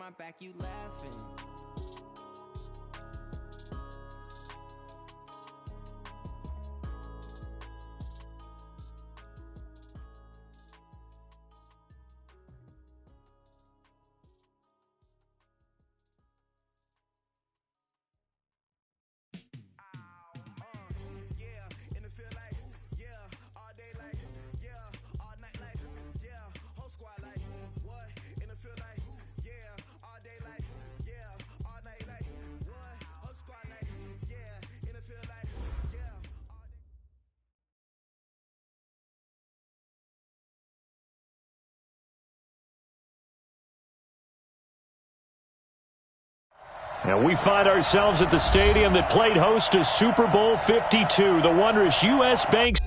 my back, you laughing. And we find ourselves at the stadium that played host to Super Bowl 52, the wondrous U.S. Bank.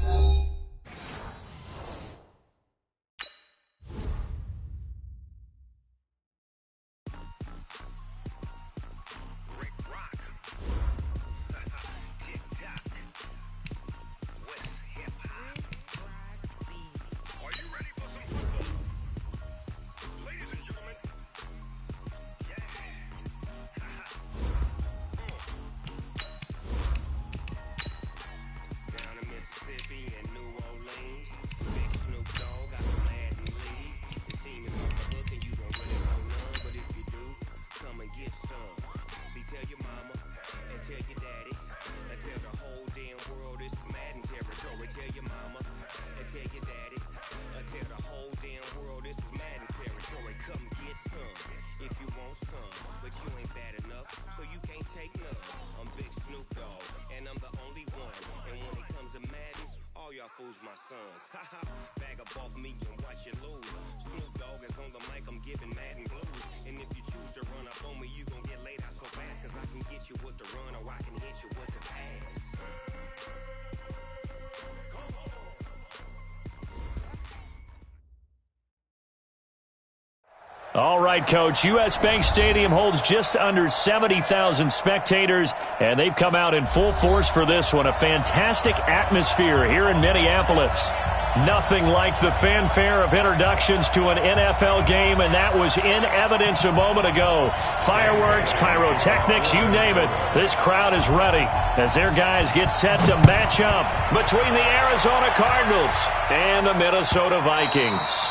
Fools my sons. Haha, bag up off me and watch you lose. Snoop Dogg is on the mic, I'm giving Madden blues. And if you choose to run up on me, you gon' get laid out so fast. Cause I can get you with the run or I can hit you with the pass. Come on. All right, Coach. U.S. Bank Stadium holds just under 70,000 spectators, and they've come out in full force for this one. A fantastic atmosphere here in Minneapolis. Nothing like the fanfare of introductions to an NFL game, and that was in evidence a moment ago. Fireworks, pyrotechnics, you name it. This crowd is ready as their guys get set to match up between the Arizona Cardinals and the Minnesota Vikings.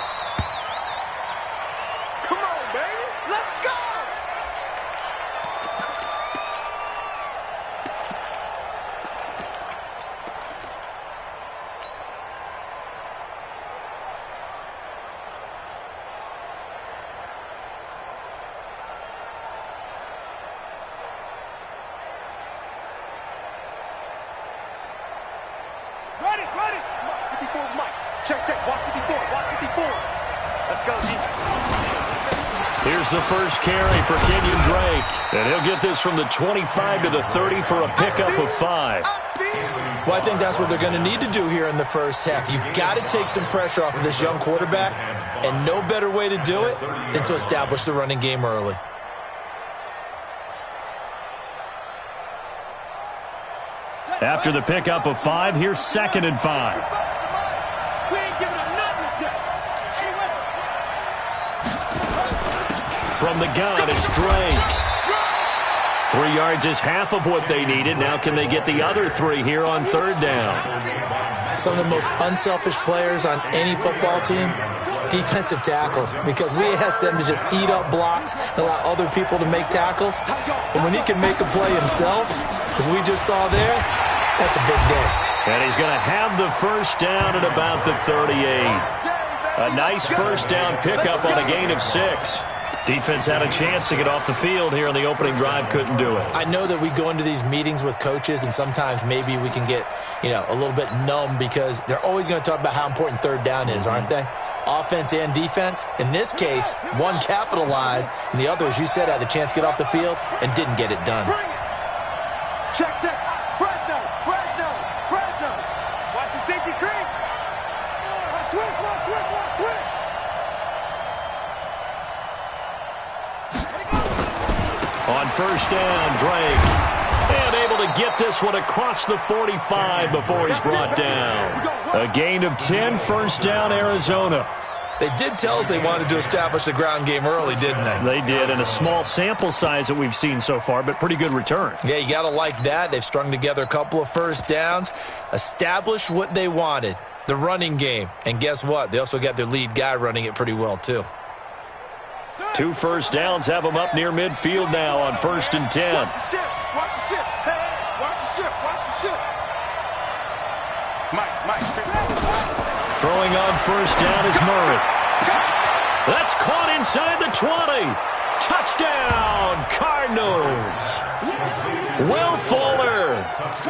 Ready. 54's Mike. Check. Walk 54. Let's go, G. Here's the first carry for Kenyon Drake. And he'll get this from the 25 to the 30 for a pickup of 5. Well, I think that's what they're going to need to do here in the first half. You've got to take some pressure off of this young quarterback, and no better way to do it than to establish the running game early. After the pickup of 5, here's 2nd and 5. From the gun, it's Drake. 3 yards is half of what they needed. Now can they get the other 3 here on 3rd down? Some of the most unselfish players on any football team, defensive tackles, because we ask them to just eat up blocks and allow other people to make tackles. And when he can make a play himself, as we just saw there, that's a big day. And he's going to have the first down at about the 38. A nice first down pickup on a gain of 6. Defense had a chance to get off the field here on the opening drive, couldn't do it. I know that we go into these meetings with coaches, and sometimes maybe we can get, a little bit numb because they're always going to talk about how important 3rd down is, aren't they? Offense and defense. In this case, one capitalized, and the other, as you said, had a chance to get off the field and didn't get it done. Check. Fresno. Watch the safety creep. Switch. On first down, Drake. And able to get this one across the 45 before he's brought down. A gain of 10, first down, Arizona. They did tell us they wanted to establish the ground game early, didn't they? They did, and a small sample size that we've seen so far, but pretty good return. Yeah, you got to like that. They've strung together a couple of first downs, established what they wanted, the running game. And guess what? They also got their lead guy running it pretty well, too. 2 first downs have them up near midfield now on 1st and 10. Watch the ship. Watch the ship. Hey, watch the ship. Watch the ship. Mike. Throwing on 1st down is Murray. That's caught inside the 20. Touchdown, Cardinals. Will Fuller,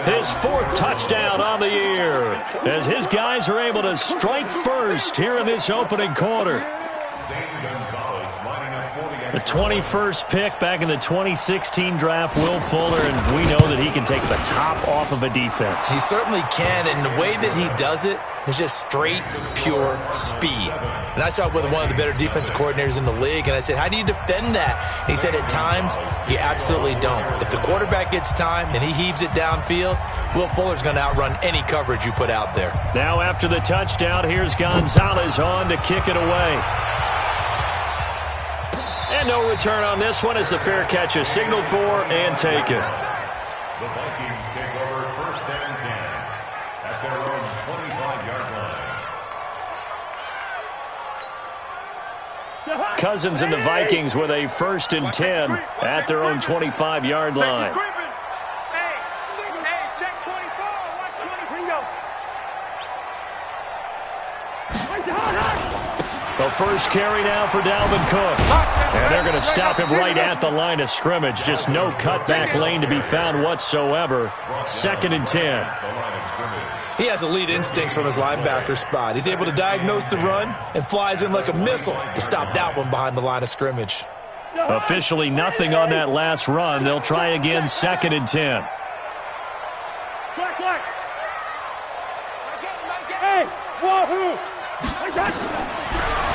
his 4th touchdown on the year, as his guys are able to strike first here in this opening quarter. The 21st pick back in the 2016 draft, Will Fuller, and we know that he can take the top off of a defense. He certainly can, and the way that he does it is just straight, pure speed. And I saw it with one of the better defensive coordinators in the league, and I said, how do you defend that? And he said, at times, you absolutely don't. If the quarterback gets time and he heaves it downfield, Will Fuller's going to outrun any coverage you put out there. Now after the touchdown, here's Gonzalez on to kick it away. And no return on this one as the fair catch is signaled for and taken. The Vikings take over 1st and 10 at their own 25-yard line. Cousins and the Vikings with a 1st and 10 at their own 25-yard line. Hey, check 24. Watch 23. The first carry now for Dalvin Cook. And they're going to stop him right at the line of scrimmage. Just no cutback lane to be found whatsoever. 2nd and 10. He has elite instincts from his linebacker spot. He's able to diagnose the run and flies in like a missile to stop that one behind the line of scrimmage. Officially nothing on that last run. They'll try again 2nd and 10. Hey, wahoo!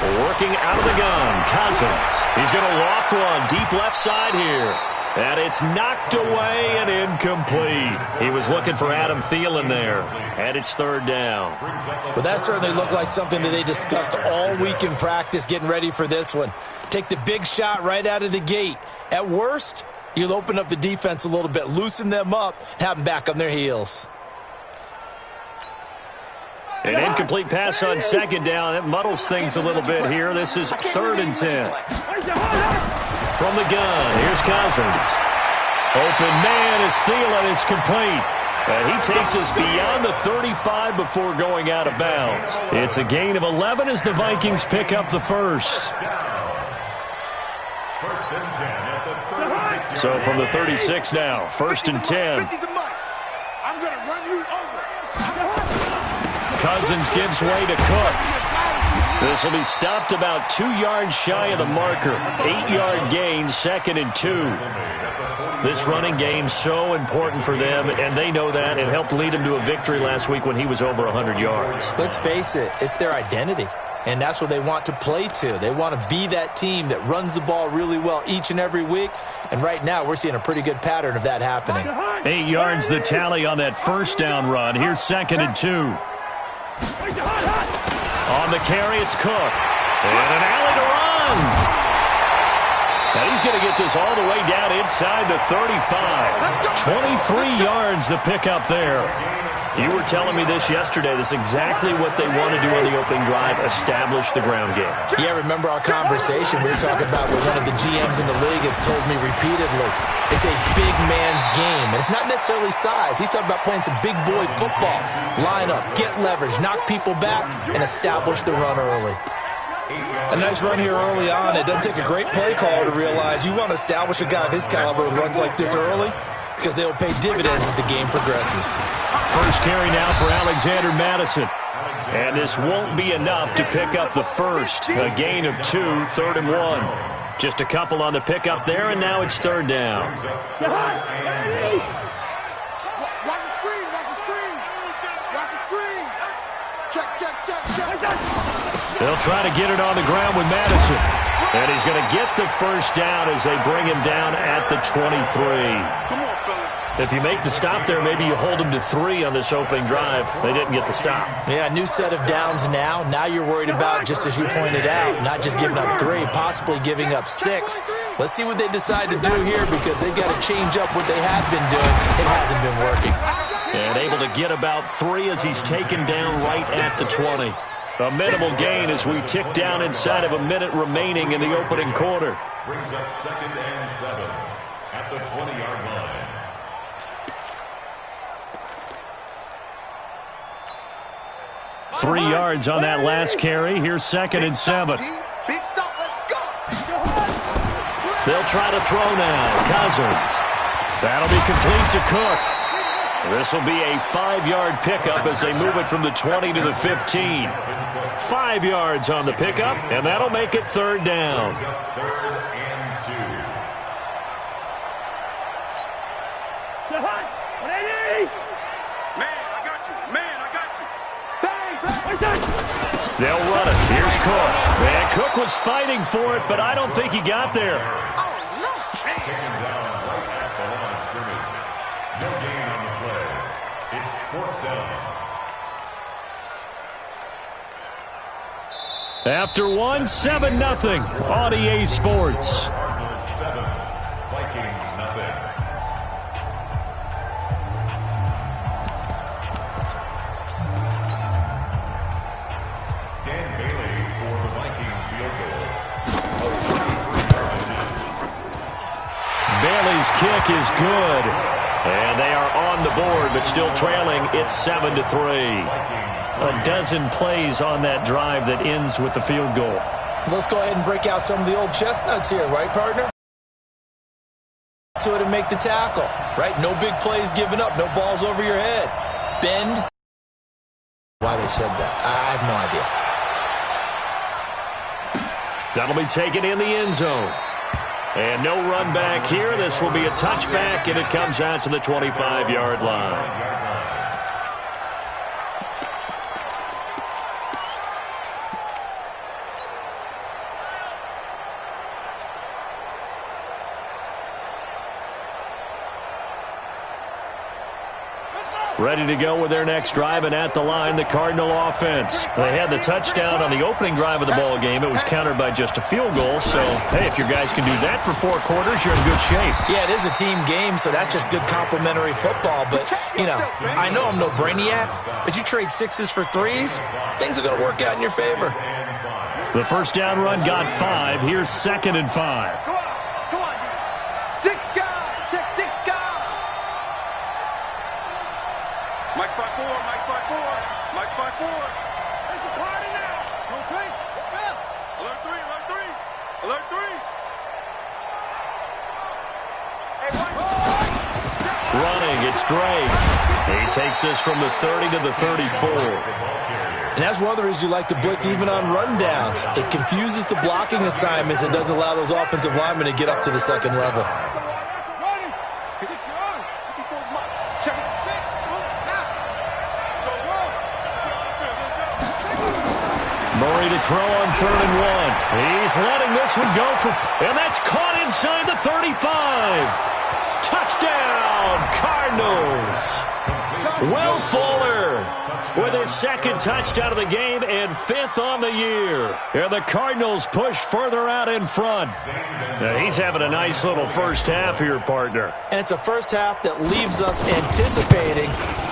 Working out of the gun, Cousins. He's going to loft one deep left side here. And it's knocked away and incomplete. He was looking for Adam Thielen there. And it's 3rd down. But that certainly looked like something that they discussed all week in practice getting ready for this one. Take the big shot right out of the gate. At worst, you'll open up the defense a little bit, loosen them up, have them back on their heels. An incomplete pass on 2nd down. That muddles things a little bit here. This is 3rd and 10. From the gun, here's Cousins. Open man is Thielen. It's complete. And he takes us beyond the 35 before going out of bounds. It's a gain of 11 as the Vikings pick up the first. So from the 36 now, 1st and 10. I'm going to run you over. Cousins gives way to Cook. This will be stopped about 2 yards shy of the marker. 8-yard gain, 2nd and 2. This running game so important for them, and they know that. It helped lead them to a victory last week when he was over 100 yards. Let's face it, it's their identity. And that's what they want to play to. They want to be that team that runs the ball really well each and every week. And right now, we're seeing a pretty good pattern of that happening. 8 yards the tally on that 1st down run. Here's 2nd and 2. On the carry, it's Cook. And an alley to run. Now he's going to get this all the way down inside the 35. 23 yards the pickup there. You were telling me this yesterday. This is exactly what they want to do on the opening drive, establish the ground game. Yeah, remember our conversation we were talking about with one of the GMs in the league has told me repeatedly, it's a big man's game. And it's not necessarily size. He's talking about playing some big boy football. Line up, get leverage, knock people back, and establish the run early. A nice run here early on. It doesn't take a great play caller to realize you want to establish a guy of his caliber who runs like this early, because they will pay dividends as the game progresses. First carry now for Alexander Madison. And this won't be enough to pick up the first. A gain of 2, 3rd and 1. Just a couple on the pickup there, and now it's 3rd down. Watch the screen, watch the screen. Watch the screen. Check. They'll try to get it on the ground with Madison. And he's going to get the first down as they bring him down at the 23. Come on, fellas. If you make the stop there, maybe you hold them to 3 on this opening drive. They didn't get the stop. Yeah, new set of downs now. Now you're worried about, just as you pointed out, not just giving up 3, possibly giving up 6. Let's see what they decide to do here, because they've got to change up what they have been doing. It hasn't been working. And able to get about 3 as he's taken down right at the 20. A minimal gain as we tick down inside of a minute remaining in the opening quarter. Brings up 2nd and 7 at the 20-yard line. Three yards on that last carry. Here's 2nd and 7. Big stop, let's go. They'll try to throw now. Cousins. That'll be complete to Cook. This will be a 5-yard pickup as they move it from the 20 to the 15. 5 yards on the pickup, and that'll make it 3rd down. 3rd and 2. Man, I got you. Man, I got you. Bang, bang. They'll run it. Here's Cook. And Cook was fighting for it, but I don't think he got there. Oh, no. Taken down right at the line of scrimmage. No gain on the play. It's 4th down. After 1, 7-0 on EA Sports. Cardinals 7, Vikings nothing. Dan Bailey for the Vikings field goal. Bailey's kick is good. And they are on the board, but still trailing. It's 7-3. A dozen plays on that drive that ends with the field goal. Let's go ahead and break out some of the old chestnuts here, right, partner? To it and make the tackle, right? No big plays given up, no balls over your head. Bend. Why they said that, I have no idea. That'll be taken in the end zone. And no run back here. This will be a touchback, and it comes out to the 25-yard line. Ready to go with their next drive, and at the line, the Cardinal offense. They had the touchdown on the opening drive of the ball game. It was countered by just a field goal. So, hey, if your guys can do that for 4 quarters, you're in good shape. Yeah, it is a team game, so that's just good complimentary football. But, you know, I know I'm no brainiac, but you trade 6s for 3s, things are going to work out in your favor. The first down run got 5. Here's 2nd and 5. Come on. 6 guys. Check 6 guys. Mike's by 4. Mike's by 4. It's a party now. No drink. Alert 3. Alert 3. Hey, Running, it's Drake. He takes this from the 30 to the 34. And that's one of the reasons you like to blitz even on rundowns. It confuses the blocking assignments and doesn't allow those offensive linemen to get up to the second level. Murray to throw on 3rd and 1. He's letting this one go and that's caught inside the 35. Touchdown, Cardinals. Will Fuller with his 2nd touchdown of the game and 5th on the year. And the Cardinals push further out in front. Now, he's having a nice little first half here, partner. And it's a first half that leaves us anticipating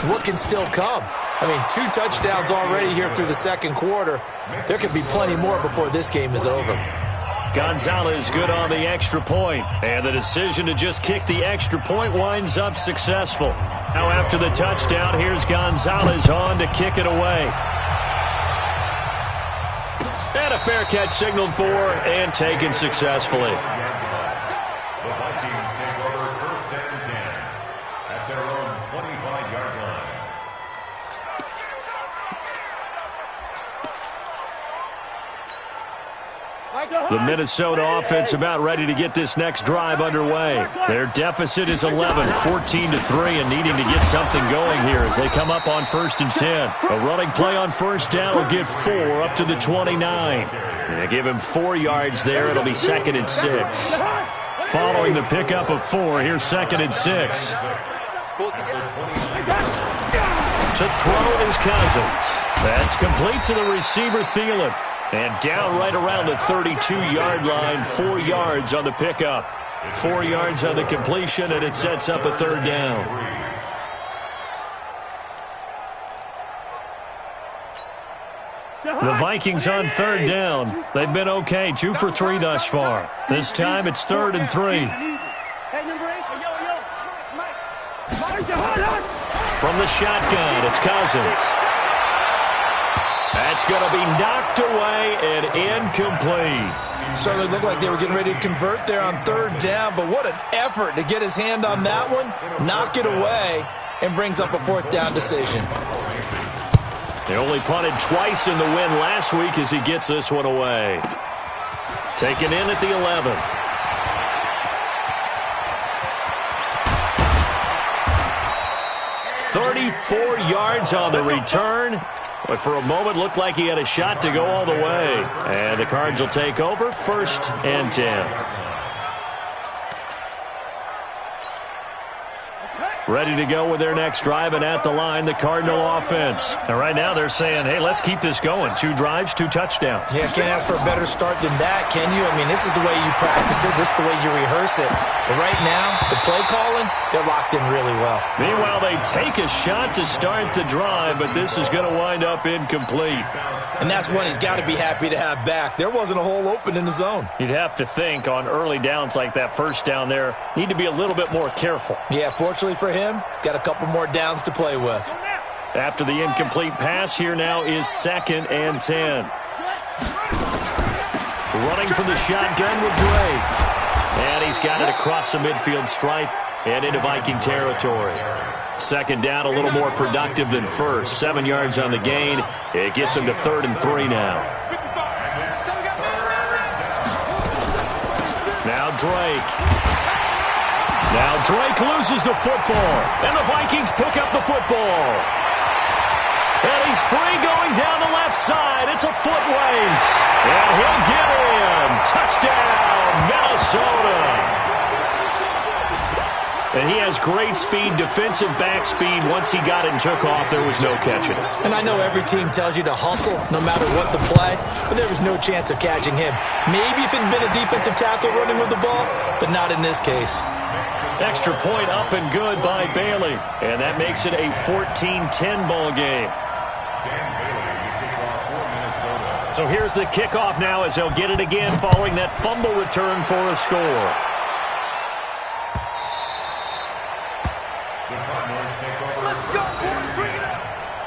what can still come. I mean, 2 touchdowns already here through the second quarter. There could be plenty more before this game is over. Gonzalez good on the extra point, and the decision to just kick the extra point winds up successful. Now after the touchdown, here's Gonzalez on to kick it away. And a fair catch signaled for and taken successfully. The Vikings take over 1st and 10 at their own 25-yard line. The Minnesota offense about ready to get this next drive underway. Their deficit is 11, 14-3, and needing to get something going here as they come up on 1st and 10. A running play on 1st down will get 4 up to the 29. They give him 4 yards there. It'll be 2nd and 6. Following the pickup of 4, here's 2nd and 6. pull it together. To throw is Cousins. That's complete to the receiver, Thielen. And down right around the 32-yard line, 4 yards on the pickup. 4 yards on the completion, and it sets up a third down. The Vikings on third down. They've been okay, 2 for 3 thus far. This time it's 3rd and 3. From the shotgun, it's Cousins. That's going to be knocked away and incomplete. Certainly looked like they were getting ready to convert there on third down, but what an effort to get his hand on that one, knock it away, and brings up a 4th down decision. They only punted twice in the win last week as he gets this one away. Taken in at the 11. "34 yards on the return. But for a moment, looked like he had a shot to go all the way. And the Cards will take over, 1st and 10. Ready to go with their next drive, and at the line, the Cardinal offense. And right now they're saying, hey, let's keep this going. 2 drives, 2 touchdowns. Yeah, can't ask for a better start than that, can you? I mean, this is the way you practice it. This is the way you rehearse it. But right now, the play calling, they're locked in really well. Meanwhile, they take a shot to start the drive, but this is going to wind up incomplete. And that's one he's got to be happy to have back. There wasn't a hole open in the zone. You'd have to think on early downs like that first down there, need to be a little bit more careful. Yeah, fortunately for him, got a couple more downs to play with. After the incomplete pass, here now is 2nd and 10. Running from the shotgun with Drake. And he's got it across the midfield stripe and into Viking territory. 2nd down, a little more productive than first. 7 yards on the gain. It gets him to 3rd and 3 now. Now Drake. Now Drake loses the football, and the Vikings pick up the football. And he's free going down the left side. It's a foot race. And he'll get in. Touchdown, Minnesota. And he has great speed, defensive back speed. Once he got it and took off, there was no catching it. And I know every team tells you to hustle no matter what the play, but there was no chance of catching him. Maybe if it had been a defensive tackle running with the ball, but not in this case. Extra point up and good by Bailey. And that makes it a 14-10 ball game. So here's the kickoff now as they'll get it again following that fumble return for a score.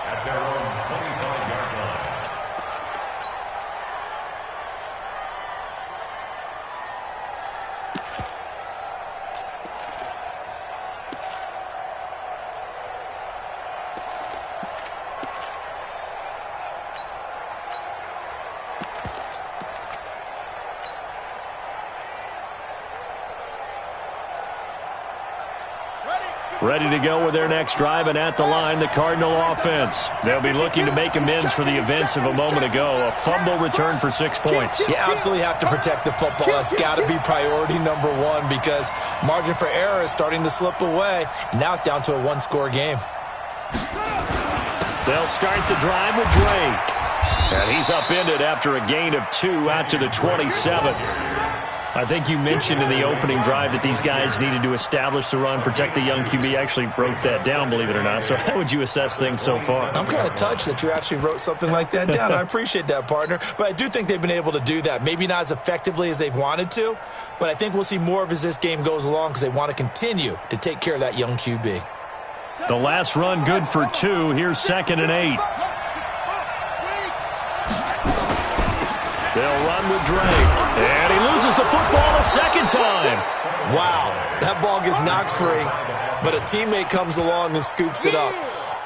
At their own 25-yard line. Ready to go with their next drive, and at the line, the Cardinal offense. They'll be looking to make amends for the events of a moment ago. A fumble return for 6 points. You absolutely have to protect the football. That's got to be priority number one because margin for error is starting to slip away. And now it's down to a one-score game. They'll start the drive with Drake. And he's upended after a gain of 2 out to the 27. I think you mentioned in the opening drive that these guys needed to establish the run, protect the young QB. Actually wrote that down, believe it or not. So how would you assess things so far? I'm kind of touched that you actually wrote something like that down. I appreciate that, partner. But I do think they've been able to do that. Maybe not as effectively as they've wanted to, but I think we'll see more of as this game goes along because they want to continue to take care of that young QB. The last run good for 2. Here's 2nd and 8. They'll run with Drake. And he loses the football a second time. Wow, that ball gets knocked free, but a teammate comes along and scoops it up.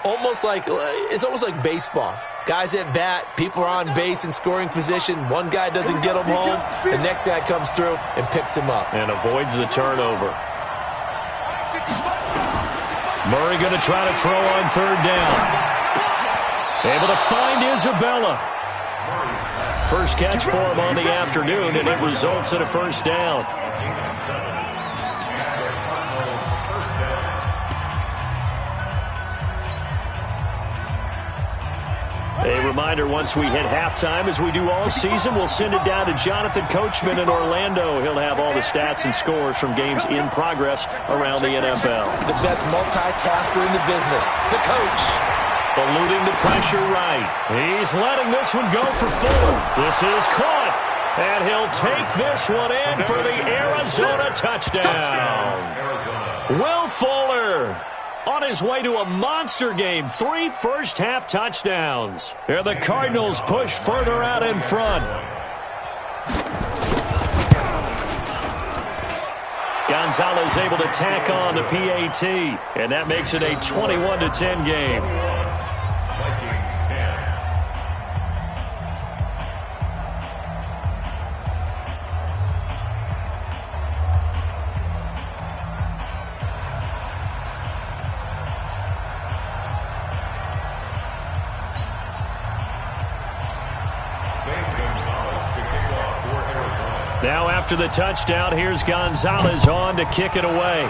It's almost like baseball. Guys at bat, people are on base in scoring position. One guy doesn't get him home. The next guy comes through and picks him up. And avoids the turnover. Murray going to try to throw on 3rd down. Able to find Isabella. First catch for him on the afternoon, and it results in a 1st down. A reminder, once we hit halftime, as we do all season, we'll send it down to Jonathan Coachman in Orlando. He'll have all the stats and scores from games in progress around the NFL. The best multitasker in the business, the coach. Eluding the pressure right. He's letting this one go for Fuller. This is caught. And he'll take this one in for the Arizona touchdown. Will Fuller on his way to a monster game. 3 first-half touchdowns. And the Cardinals push further out in front. Gonzalez able to tack on the PAT. And that makes it a 21-10 game. Vikings 10. Now after the touchdown, here's Gonzalez on to kick it away.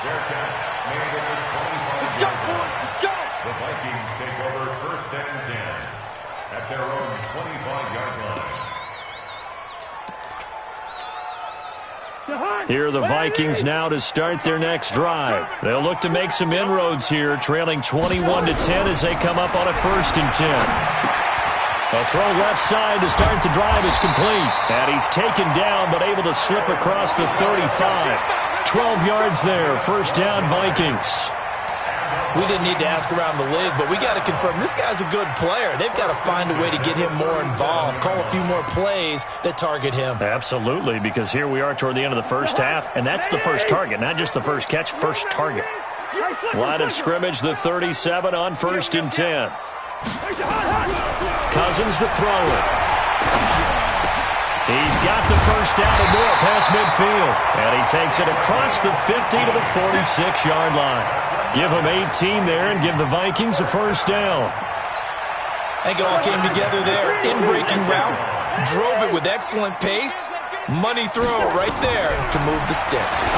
Their catch made it at 25 Let's go, boys. Let's go. The Vikings take over first and 10 at their own 25-yard line. Here are the Vikings now to start their next drive. They'll look to make some inroads here, trailing 21-10 as they come up on a 1st and 10. A throw left side to start the drive is complete. And he's taken down but able to slip across the 35. 12 yards there, first down Vikings. We didn't need to ask around the league, but we got to confirm this guy's a good player. They've got to find a way to get him more involved, call a few more plays that target him. Absolutely, because here we are toward the end of the first half, and that's the first target, not just the first catch, first target. Line of scrimmage, the 37 on 1st and 10. Cousins to throw it. He's got the first down and more past midfield. And he takes it across the 50 to the 46-yard line. Give him 18 there and give the Vikings a first down. I think it all came together there. In-breaking route, drove it with excellent pace. Money throw right there to move the sticks.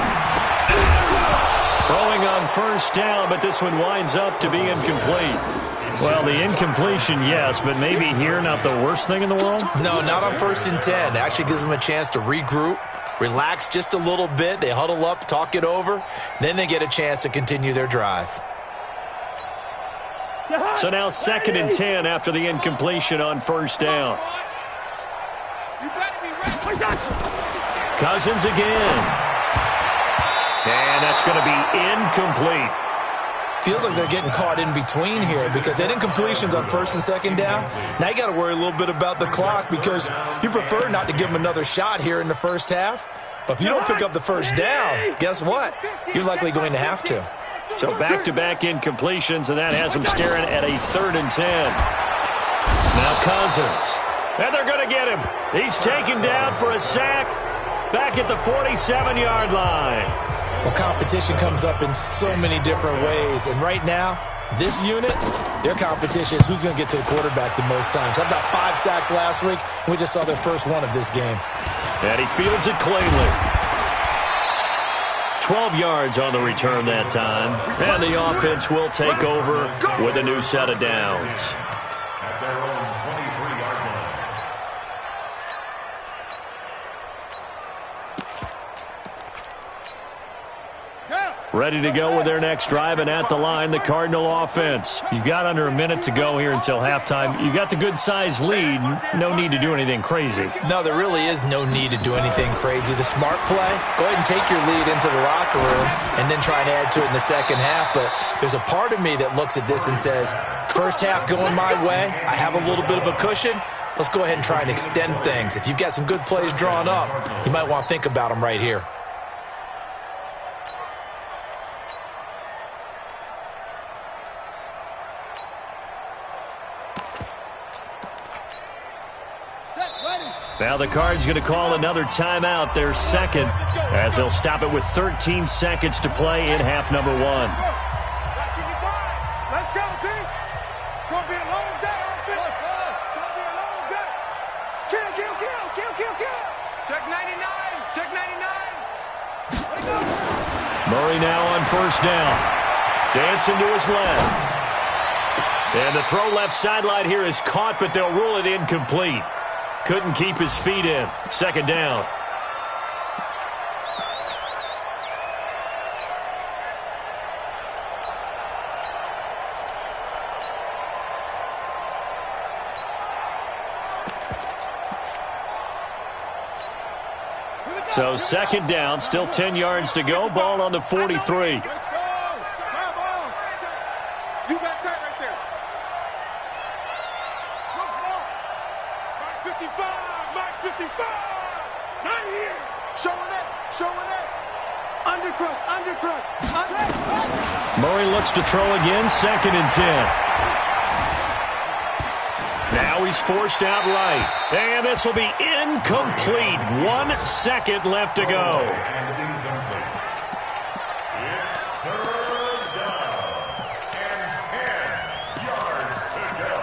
Throwing on first down, but this one winds up to be incomplete. Well, the incompletion, yes, but maybe here not the worst thing in the world? No, not on 1st and 10. It actually gives them a chance to regroup, relax just a little bit. They huddle up, talk it over. Then they get a chance to continue their drive. So now 2nd and 10 after the incompletion on first down. Cousins again. And that's going to be incomplete. Feels like they're getting caught in between here because that incompletion's on 1st and 2nd down. Now you got to worry a little bit about the clock because you prefer not to give them another shot here in the first half. But if you don't pick up the first down, guess what? You're likely going to have to. So back-to-back incompletions, and that has them staring at a 3rd and 10. Now Cousins. And they're going to get him. He's taken down for a sack back at the 47-yard line. Well, competition comes up in so many different ways. And right now, this unit, their competition is who's going to get to the quarterback the most times. How about 5 sacks last week? We just saw their first one of this game. And he fields it cleanly. 12 yards on the return that time. And the offense will take over with a new set of downs. At their own 23-yard line. Ready to go with their next drive, and at the line, the Cardinal offense. You've got under a minute to go here until halftime. You got the good-sized lead. No need to do anything crazy. No, there really is no need to do anything crazy. The smart play, go ahead and take your lead into the locker room and then try and add to it in the second half. But there's a part of me that looks at this and says, first half going my way, I have a little bit of a cushion. Let's go ahead and try and extend things. If you've got some good plays drawn up, you might want to think about them right here. Now the Cards going to call another timeout, their second, as they'll stop it with 13 seconds to play in half number 1. Let's go, team. It's going to be a long day. It's going to be a long day. Kill. Check 99. Murray now on first down. Dancing to his left. And the throw left sideline here is caught, but they'll rule it incomplete. Couldn't keep his feet in. Second down. So second down, still 10 yards to go. Ball on the 43. Let's go. You got tight right there. Mark 55. Mark 55. Not here. Showing it. Undercrush. Murray looks to throw again. Second and 10. Now he's forced out right. And this will be incomplete. 1 second left to go. And incomplete. It's third down and 10 yards to go.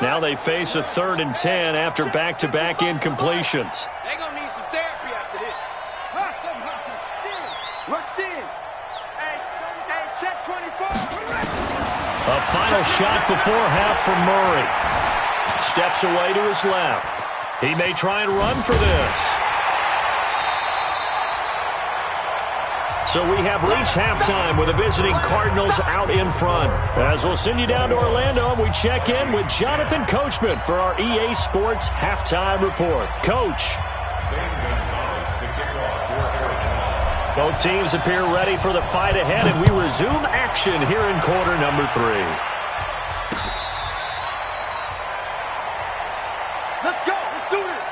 Now they face a 3rd and 10 after back-to-back incompletions. They're going to need some therapy after this. Hustle. Rush in. Hey, check 24. A final shot before half from Murray. Steps away to his left. He may try and run for this. So we have reached halftime with the visiting Cardinals out in front. As we'll send you down to Orlando, and we check in with Jonathan Coachman for our EA Sports Halftime Report. Coach. Both teams appear ready for the fight ahead, and we resume action here in quarter number 3. Let's go. Let's do this.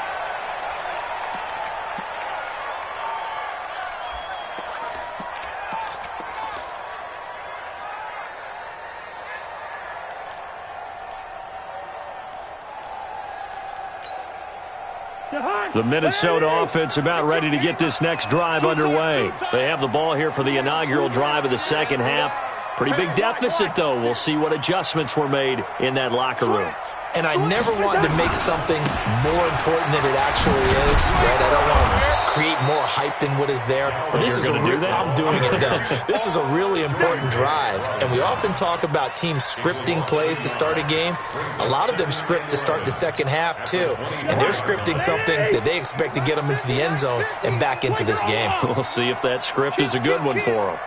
The Minnesota offense about ready to get this next drive underway. They have the ball here for the inaugural drive of the second half. Pretty big deficit, though. We'll see what adjustments were made in that locker room. And I never wanted to make something more important than it actually is, right? I don't want to create more hype than what is there. But this is I'm doing it, though. This is a really important drive. And we often talk about teams scripting plays to start a game. A lot of them script to start the second half, too. And they're scripting something that they expect to get them into the end zone and back into this game. We'll see if that script is a good one for them.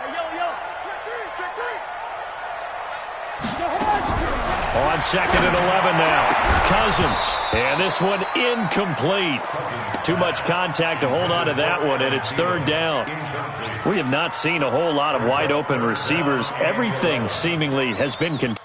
On 2nd and 11 now. Cousins. And this one incomplete. Too much contact to hold on to that one, and it's 3rd down. We have not seen a whole lot of wide open receivers. Everything seemingly has been contained.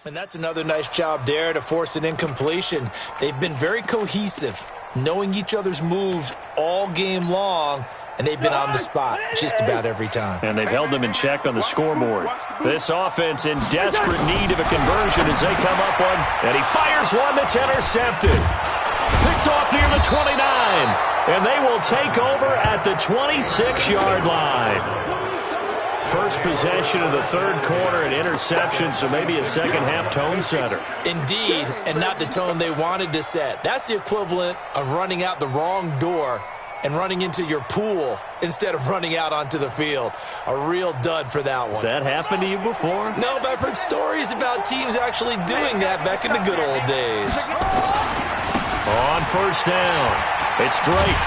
And that's another nice job there to force an incompletion. They've been very cohesive, knowing each other's moves all game long, and they've been on the spot just about every time. And they've held them in check on the scoreboard. This offense in desperate need of a conversion as they come up one, and he fires one that's intercepted. Picked off near the 29, and they will take over at the 26-yard line. First possession of the 3rd quarter, an interception, so maybe a second-half tone setter. Indeed, and not the tone they wanted to set. That's the equivalent of running out the wrong door and running into your pool instead of running out onto the field. A real dud for that one. Has that happened to you before? No, but I've heard stories about teams actually doing that back in the good old days. On 1st down, it's Drake.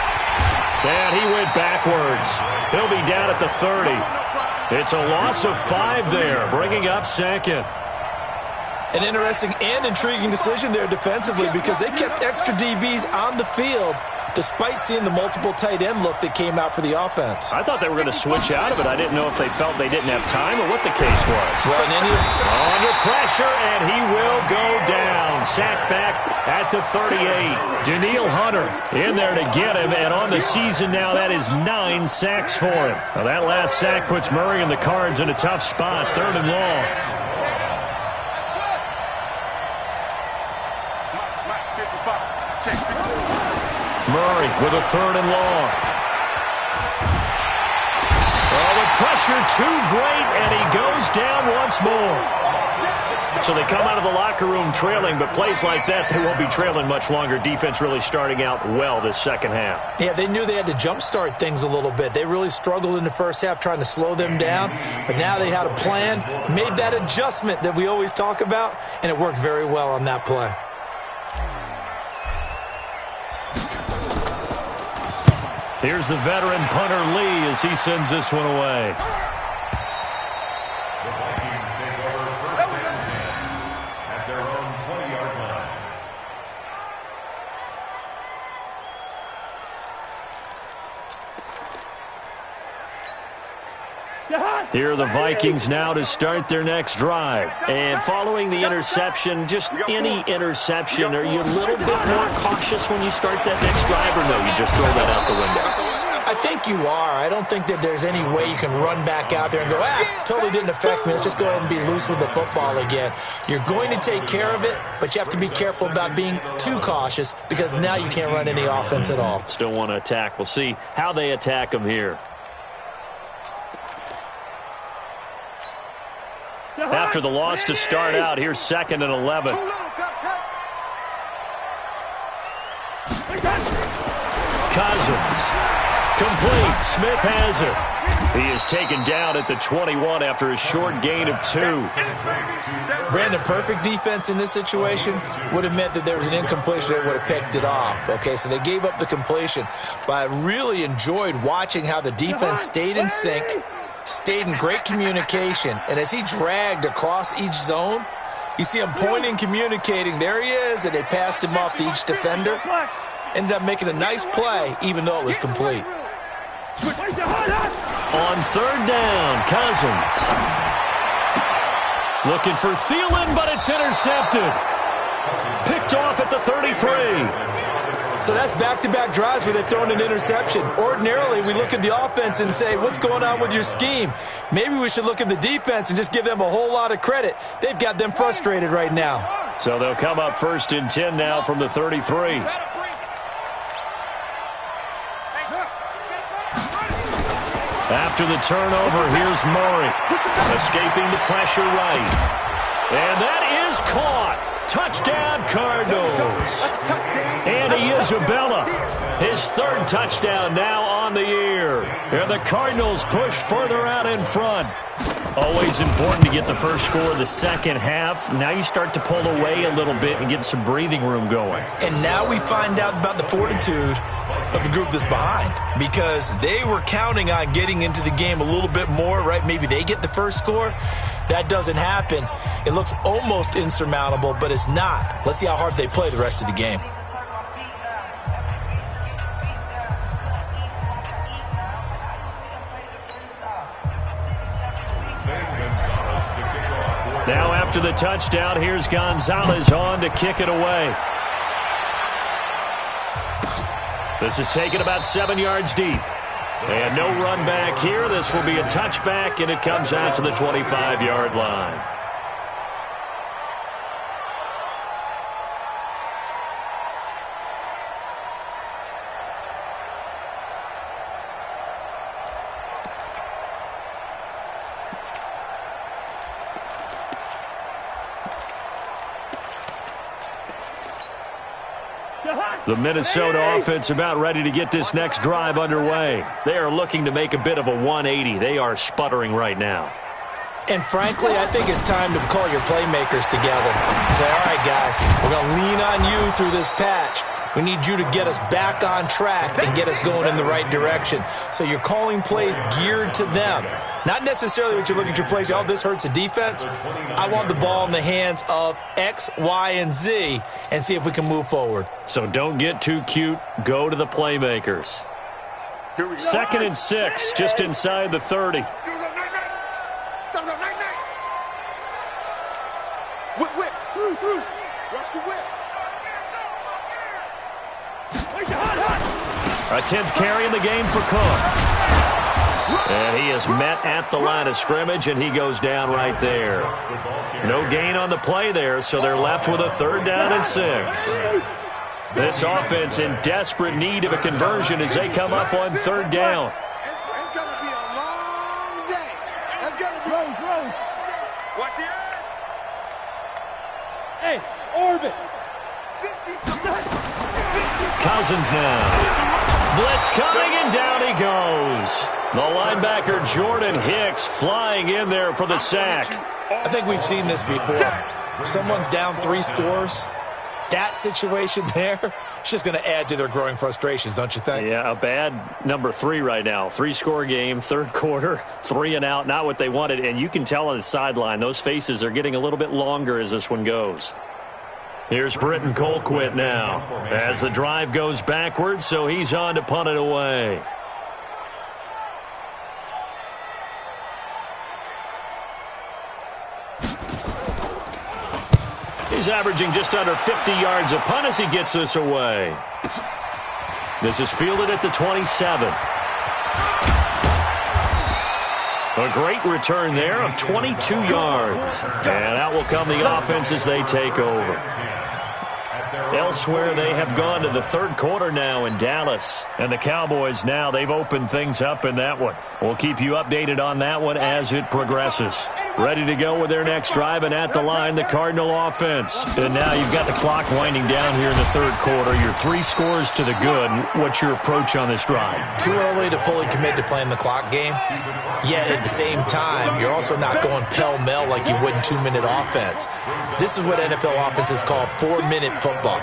And he went backwards. He'll be down at the 30. It's a loss of 5 there, bringing up 2nd. An interesting and intriguing decision there defensively because they kept extra DBs on the field, despite seeing the multiple tight end look that came out for the offense. I thought they were going to switch out of it. I didn't know if they felt they didn't have time or what the case was. Well, under pressure, and he will go down. Sacked back at the 38. Daniil Hunter in there to get him, and on the season now, that is 9 sacks for him. Now, that last sack puts Murray and the Cards in a tough spot, 3rd and long. Murray with a 3rd and long. Oh, the pressure too great, and he goes down once more. So they come out of the locker room trailing, but plays like that, they won't be trailing much longer. Defense really starting out well this second half. Yeah, they knew they had to jumpstart things a little bit. They really struggled in the first half trying to slow them down, but now they had a plan, made that adjustment that we always talk about, and it worked very well on that play. Here's the veteran punter Lee as he sends this one away. The Vikings take over 1st and 10 at their own 20-yard line. Here are the Vikings now to start their next drive. And following the interception, just any interception, are you a little bit more cautious when you start that next drive, or no, you just throw that out the window? I think you are. I don't think that there's any way you can run back out there and go, totally didn't affect me. Let's just go ahead and be loose with the football again. You're going to take care of it, but you have to be careful about being too cautious because now you can't run any offense at all. Still want to attack. We'll see how they attack them here. After the loss to start out, here's 2nd and 11. Cousins. Complete. Smith has it. He is taken down at the 21 after a short gain of 2. Brandon, perfect defense in this situation would have meant that there was an incompletion that would have picked it off. Okay, so they gave up the completion. But I really enjoyed watching how the defense stayed in sync, stayed in great communication, and as he dragged across each zone, you see him pointing, communicating. There he is, and they passed him off to each defender. Ended up making a nice play, even though it was complete. On 3rd down, Cousins. Looking for Thielen, but it's intercepted. Picked off at the 33. So that's back-to-back drives where they've thrown an interception. Ordinarily, we look at the offense and say, what's going on with your scheme? Maybe we should look at the defense and just give them a whole lot of credit. They've got them frustrated right now. So they'll come up 1st and 10 now from the 33. After the turnover, here's Murray. Escaping the pressure right. And that is caught. Touchdown, Cardinals. And Isabella, his 3rd touchdown now on the year. And the Cardinals push further out in front. Always important to get the first score of the second half. Now you start to pull away a little bit and get some breathing room going. And now we find out about the fortitude of the group that's behind, because they were counting on getting into the game a little bit more, right? Maybe they get the first score. That doesn't happen. It looks almost insurmountable, but it's not. Let's see how hard they play the rest of the game. Now after the touchdown, here's Gonzalez on to kick it away. This is taken about 7 yards deep. And no run back here. This will be a touchback, and it comes out to the 25-yard line. The Minnesota offense about ready to get this next drive underway. They are looking to make a bit of a 180. They are sputtering right now. And frankly, I think it's time to call your playmakers together and say, all right, guys, we're going to lean on you through this patch. We need you to get us back on track and get us going in the right direction. So you're calling plays geared to them. Not necessarily what you look at your plays, oh, this hurts the defense. I want the ball in the hands of X, Y, and Z and see if we can move forward. So don't get too cute. Go to the playmakers. 2nd and 6, just inside the 30. Whip, whip. Watch the whip. A 10th carry in the game for Cook. And he is met at the line of scrimmage, and he goes down right there. No gain on the play there, so they're left with a 3rd down and 6. This offense in desperate need of a conversion as they come up on 3rd down. It's going to be a long day. It's going to be... Watch the end. Hey, orbit. Cousins now. Blitz coming, and down he goes. The linebacker Jordan Hicks flying in there for the sack. I think we've seen this before. If someone's down 3 scores, that situation there, it's just going to add to their growing frustrations, don't you think? Yeah, a bad number 3 right now. 3-score game, 3rd quarter, 3 and out, not what they wanted. And you can tell on the sideline, those faces are getting a little bit longer as this one goes. Here's Britton Colquitt now as the drive goes backwards, so he's on to punt it away. He's averaging just under 50 yards a punt as he gets this away. This is fielded at the 27. A great return there of 22 yards. And out will come the offense as they take over. Elsewhere, they have gone to the 3rd quarter now in Dallas. And the Cowboys now, they've opened things up in that one. We'll keep you updated on that one as it progresses. Ready to go with their next drive, and at the line, the Cardinal offense. And now you've got the clock winding down here in the 3rd quarter. You're 3 scores to the good. What's your approach on this drive? Too early to fully commit to playing the clock game. Yet at the same time, you're also not going pell-mell like you would in 2-minute offense. This is what NFL offenses call 4-minute football.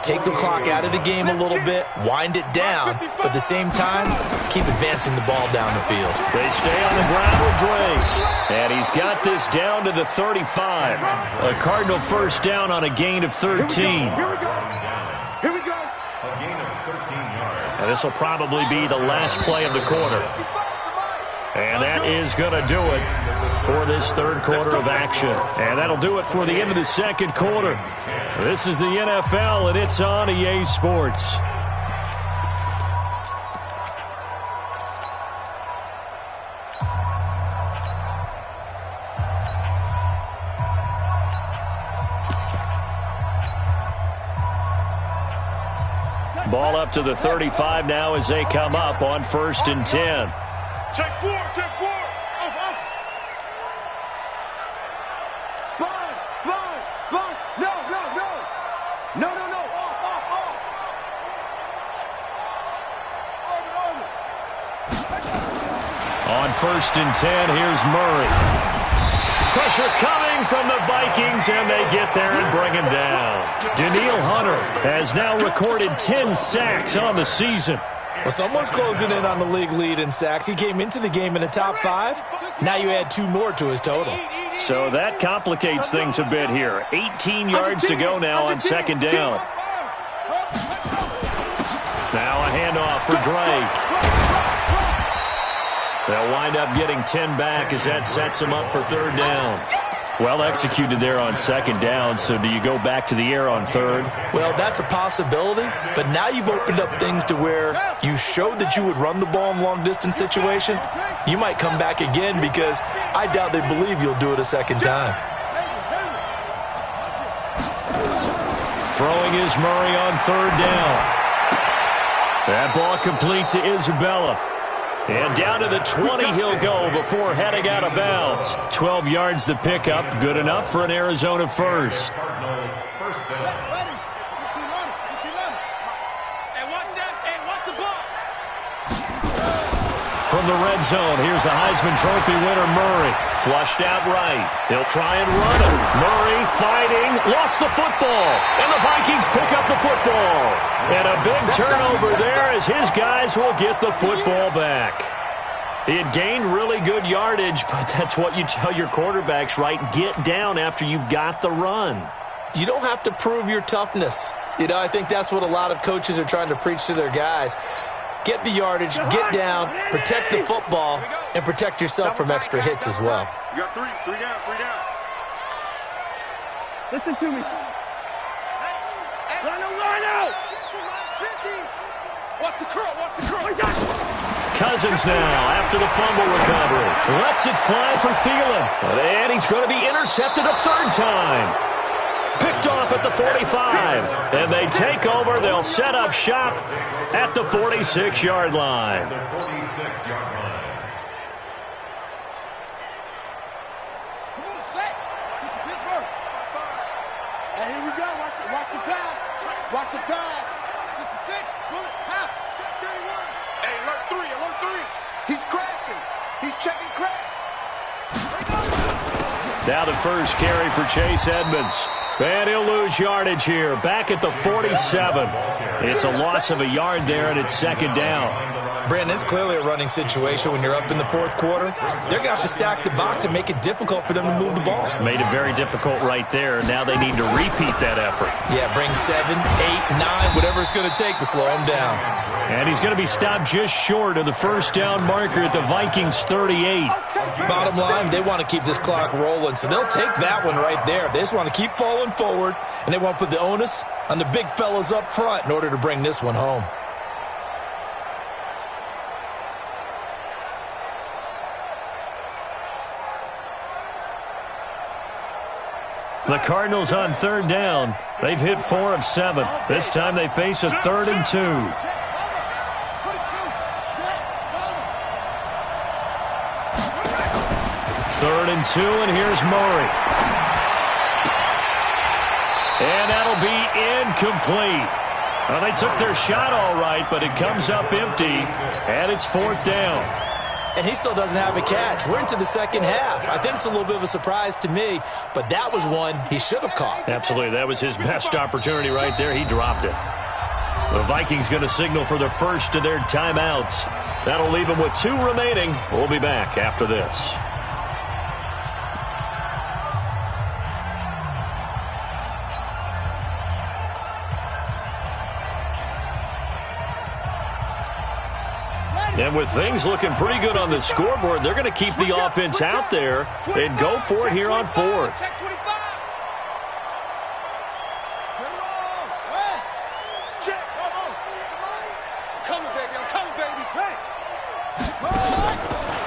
Take the clock out of the game a little bit, wind it down, but at the same time, keep advancing the ball down the field. They stay on the ground with Drake. And he's got this down to the 35. A Cardinal 1st down on a gain of 13. Here we go. A gain of 13 yards. And this will probably be the last play of the quarter. And that is going to do it for this 3rd quarter of action. And that'll do it for the end of the 2nd quarter. This is the NFL, and it's on EA Sports. Ball up to the 35 now as they come up on 1st and 10. Take 4, take 4. Sponge. No. Off. On 1st and 10, here's Murray. Pressure coming from the Vikings, and they get there and bring him down. Danielle Hunter has now recorded 10 sacks on the season. Well, someone's closing in on the league lead in sacks. He came into the game in the top 5. Now you add 2 more to his total. So that complicates things a bit here. 18 yards to go now on 2nd down. Now a handoff for Drake. They'll wind up getting 10 back as that sets them up for 3rd down. Well executed there on 2nd down, so do you go back to the air on 3rd? Well, that's a possibility, but now you've opened up things to where you showed that you would run the ball in long-distance situation. You might come back again because I doubt they believe you'll do it a 2nd time. Throwing is Murray on 3rd down. That ball complete to Isabella. And down to the 20 he'll go before heading out of bounds. 12 yards the pickup, good enough for an Arizona 1st. from the red zone. Here's the Heisman Trophy winner, Murray. Flushed out right. He'll try and run it. Murray fighting. Lost the football. And the Vikings pick up the football. And a big turnover there as his guys will get the football back. He had gained really good yardage, but that's what you tell your quarterbacks, right? Get down after you got the run. You don't have to prove your toughness. You know, I think that's what a lot of coaches are trying to preach to their guys. Get the yardage, get down, protect the football, and protect yourself from extra hits as well. You got three down. Listen to me. Run out! Watch the curl. Cousins now after the fumble recovery. Lets it fly for Thielen. And he's going to be intercepted a third time. Picked off at the 45. And they take over. They'll set up shop at the 46-yard line. The 46-yard line. Come on, set. Sit to Pittsburgh. And here we go. Watch the pass. Watch the pass. Sit to six. Bullet. Half. 31. Hey, alert three. He's crashing. He's checking crash. Now the first carry for Chase Edmonds. And he'll lose yardage here. Back at the 47. It's a loss of a yard there, and it's second down. Brandon, it's clearly a running situation when you're up in the fourth quarter. They're going to have to stack the box and make it difficult for them to move the ball. Made it very difficult right there. Now they need to repeat that effort. Yeah, bring 7, 8, 9, whatever it's going to take to slow him down. And he's going to be stopped just short of the first down marker at the Vikings 38. Bottom line, they want to keep this clock rolling, so they'll take that one right there. They just want to keep falling forward, and they want to put the onus on the big fellas up front in order to bring this one home. The Cardinals on third down. They've hit 4 of 7. This time they face a 3rd and 2. Third and 2, and here's Murray. And that'll be incomplete. Well, they took their shot all right, but it comes up empty, and it's 4th down. And he still doesn't have a catch. We're into the second half. I think it's a little bit of a surprise to me, but that was one he should have caught. Absolutely. That was his best opportunity right there. He dropped it. The Vikings going to signal for the first of their timeouts. That'll leave them with 2 remaining. We'll be back after this. And with things looking pretty good on the scoreboard, they're going to keep the offense out there and go for it here on 4th.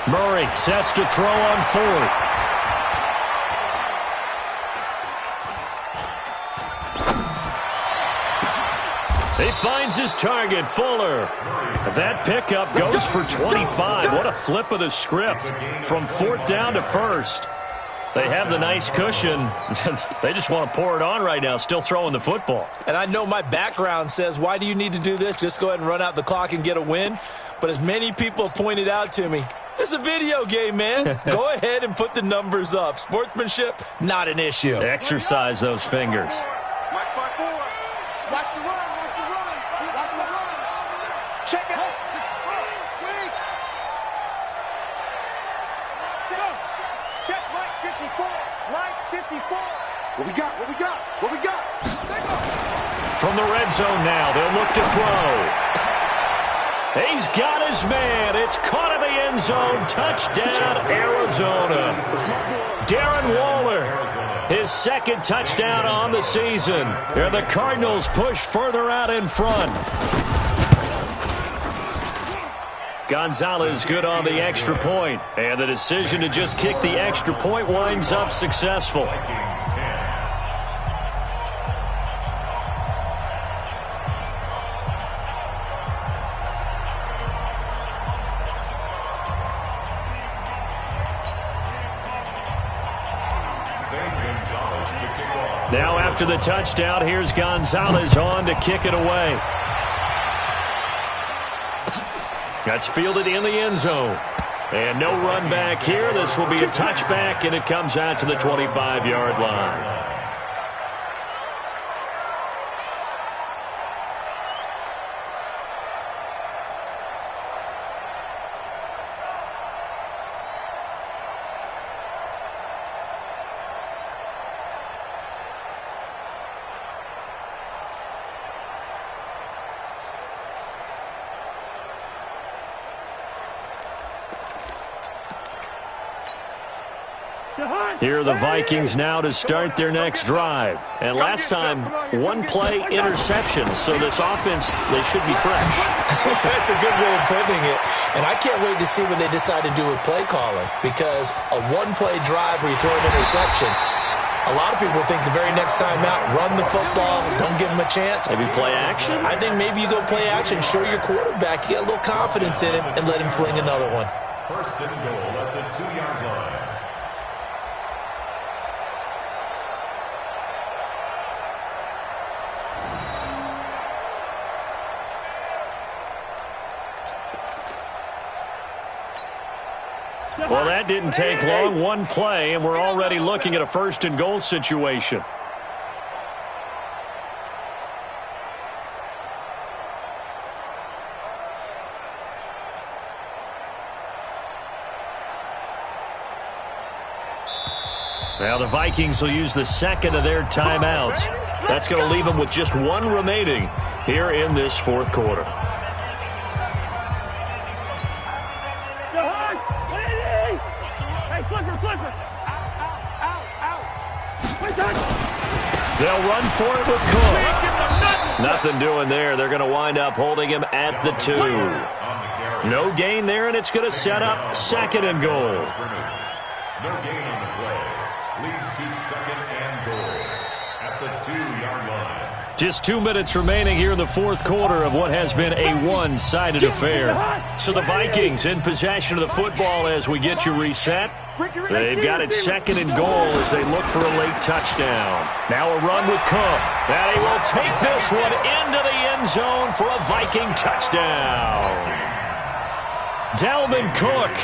Murray sets to throw on 4th. He finds his target, Fuller. That pickup goes for 25. What a flip of the script from 4th down to 1st. They have the nice cushion. They just want to pour it on right now, still throwing the football. And I know my background says, why do you need to do this? Just go ahead and run out the clock and get a win. But as many people have pointed out to me, this is a video game, man. Go ahead and put the numbers up. Sportsmanship, not an issue. Exercise those fingers. Mike 5-4. Watch the run. Check it out. Wait. Check Mike 54. Mike 54. What we got? From the red zone now, they'll look to throw. He's got his man. It's caught in the end zone. Touchdown, Arizona. Darren Waller, his 2nd touchdown on the season. And the Cardinals push further out in front. Gonzalez good on the extra point, and the decision to just kick the extra point winds up successful. Now after the touchdown, here's Gonzalez on to kick it away. That's fielded in the end zone. And no run back here. This will be a touchback, and it comes out to the 25-yard line. Here are the Vikings now to start their next drive. And last time, one-play interception. So this offense, they should be fresh. That's a good way of putting it. And I can't wait to see what they decide to do with play calling. Because a one-play drive where you throw an interception, a lot of people think the very next time out, run the football, don't give them a chance. Maybe play action? I think maybe you go play action, show your quarterback, you get a little confidence in him, and let him fling another one. First and goal at the 2-yard line. Well, that didn't take long. One play, and we're already looking at a first and goal situation. Now the Vikings will use the second of their timeouts. That's going to leave them with just one remaining here in this fourth quarter. They'll run for it with Cook. Nothing doing there. They're going to wind up holding him at the 2. No gain there, and it's going to set up second and goal. No gain on the play. Leads to second and goal at the 2-yard line. Just 2 minutes remaining here in the fourth quarter of what has been a one-sided affair. So the Vikings in possession of the football as we get you reset. They've got it second and goal as they look for a late touchdown. Now a run with Cook. And he will take this one into the end zone for a Viking touchdown. Dalvin Cook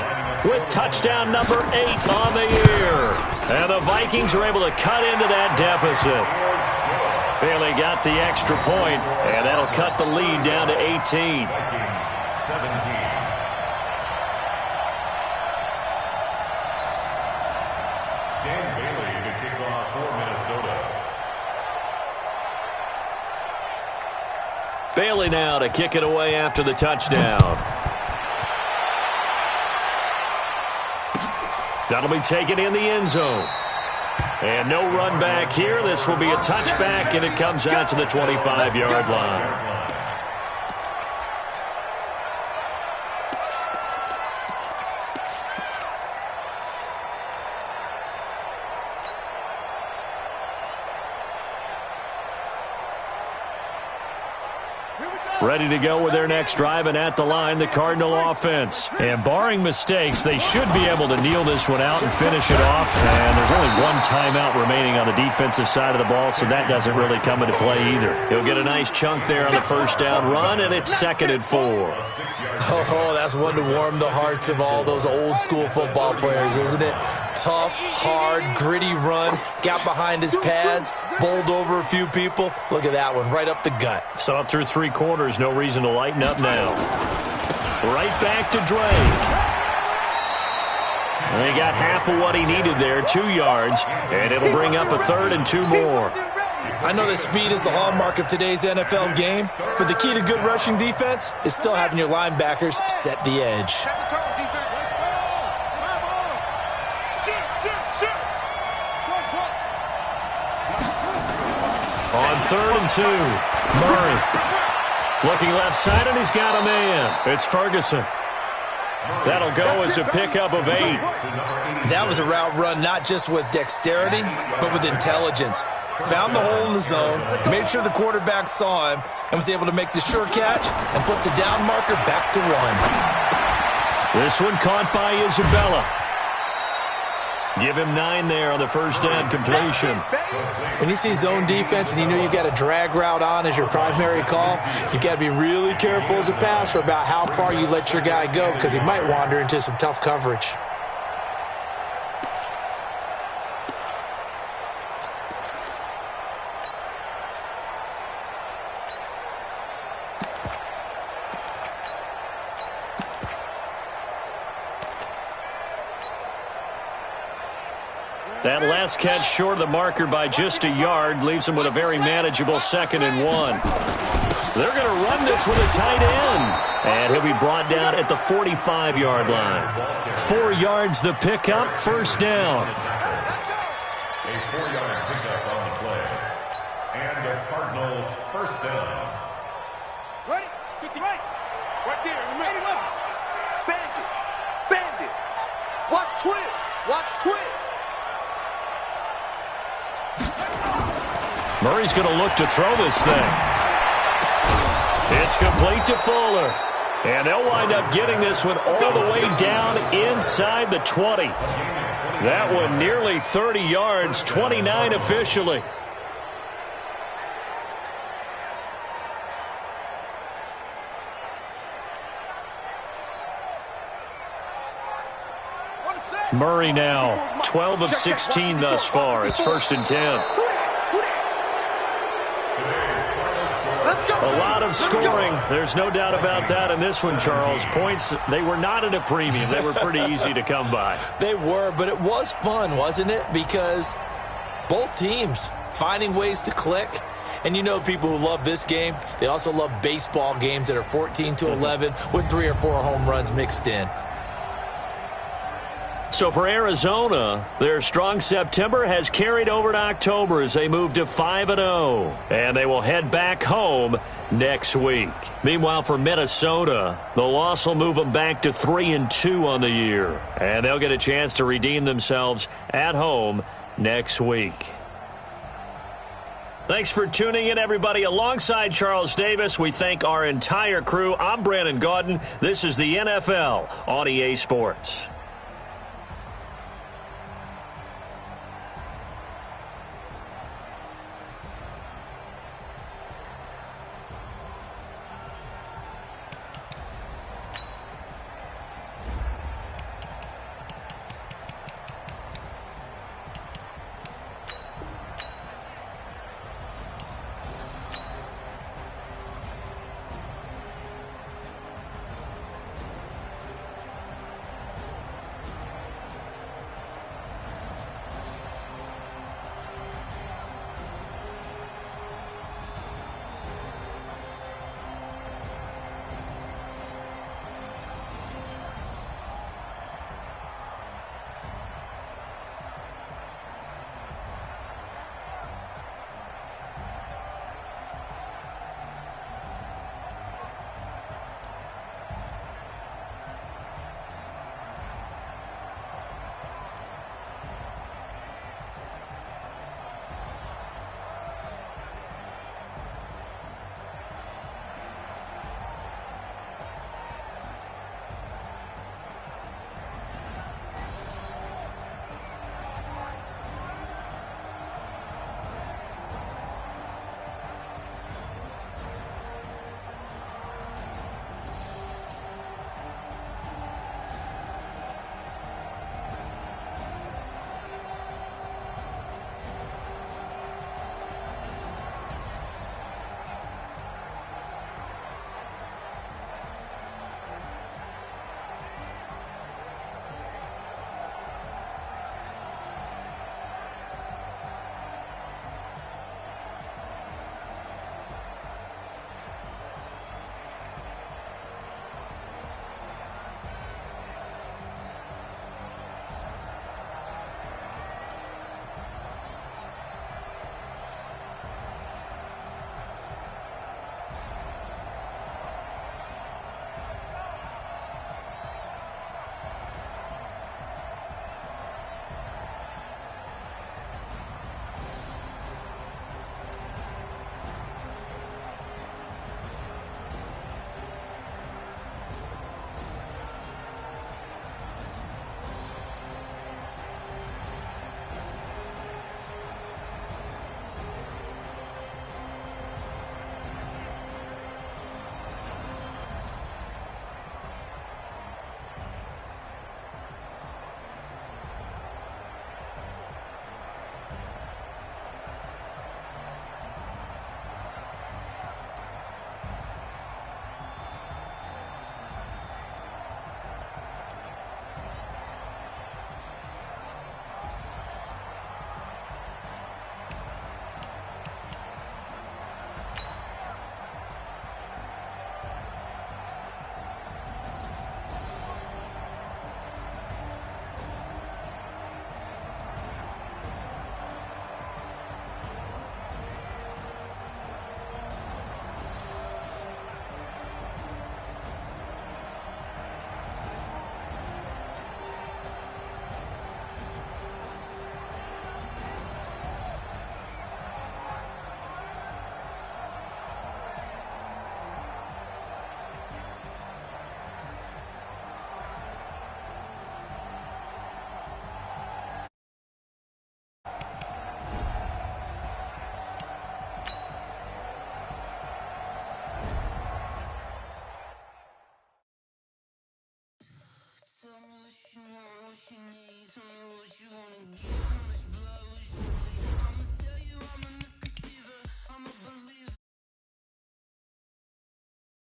with touchdown number 8 on the year. And the Vikings are able to cut into that deficit. Bailey got the extra point, and that'll cut the lead down to 18. Vikings 17. Bailey now to kick it away after the touchdown. That'll be taken in the end zone. And no run back here. This will be a touchback, and it comes out to the 25-yard line. Ready to go with their next drive, and at the line, the Cardinal offense. And barring mistakes, they should be able to kneel this one out and finish it off. And there's only one timeout remaining on the defensive side of the ball, so that doesn't really come into play either. He'll get a nice chunk there on the first down run, and it's second and 4. Oh, that's one to warm the hearts of all those old-school football players, isn't it? Tough, hard, gritty run, got behind his pads, bowled over a few people. Look at that one, right up the gut. So up through 3 quarters, no reason to lighten up now. Right back to Drake. And he got half of what he needed there, 2 yards, and it'll bring up a 3rd and 2 more. I know that speed is the hallmark of today's NFL game, but the key to good rushing defense is still having your linebackers set the edge. On 3rd and 2, Murray looking left side, and he's got a man. It's Ferguson. That'll go as a pickup of 8. That was a route run not just with dexterity, but with intelligence. Found the hole in the zone, made sure the quarterback saw him, and was able to make the sure catch and flip the down marker back to 1. This one caught by Isabella. Give him 9 there on the first down completion. When you see zone defense and you know you've got a drag route on as your primary call, you've got to be really careful as a passer about how far you let your guy go because he might wander into some tough coverage. That last catch short of the marker by just a yard leaves him with a very manageable 2nd and 1. They're going to run this with a tight end. And he'll be brought down at the 45-yard line. 4 yards the pickup, first down. A 4-yard pickup on the play. And a Cardinal first down. Ready? 50 right. Right there. Remember. Bandit. Bandit. Watch twist. Watch twist. Murray's going to look to throw this thing. It's complete to Fuller. And they'll wind up getting this one all the way down inside the 20. That one nearly 30 yards, 29 officially. Murray now 12 of 16 thus far. It's 1st and 10. A lot of scoring. There's no doubt about that in this one, Charles. Points, they were not at a premium. They were pretty easy to come by. They were, but it was fun, wasn't it? Because both teams finding ways to click. And you know people who love this game, they also love baseball games that are 14-11 with 3 or 4 home runs mixed in. So for Arizona, their strong September has carried over to October as they move to 5-0. And they will head back home next week. Meanwhile, for Minnesota, the loss will move them back to 3-2 on the year. And they'll get a chance to redeem themselves at home next week. Thanks for tuning in, everybody. Alongside Charles Davis, we thank our entire crew. I'm Brandon Gaudin. This is the NFL on EA Sports. Tell me what you wanna give.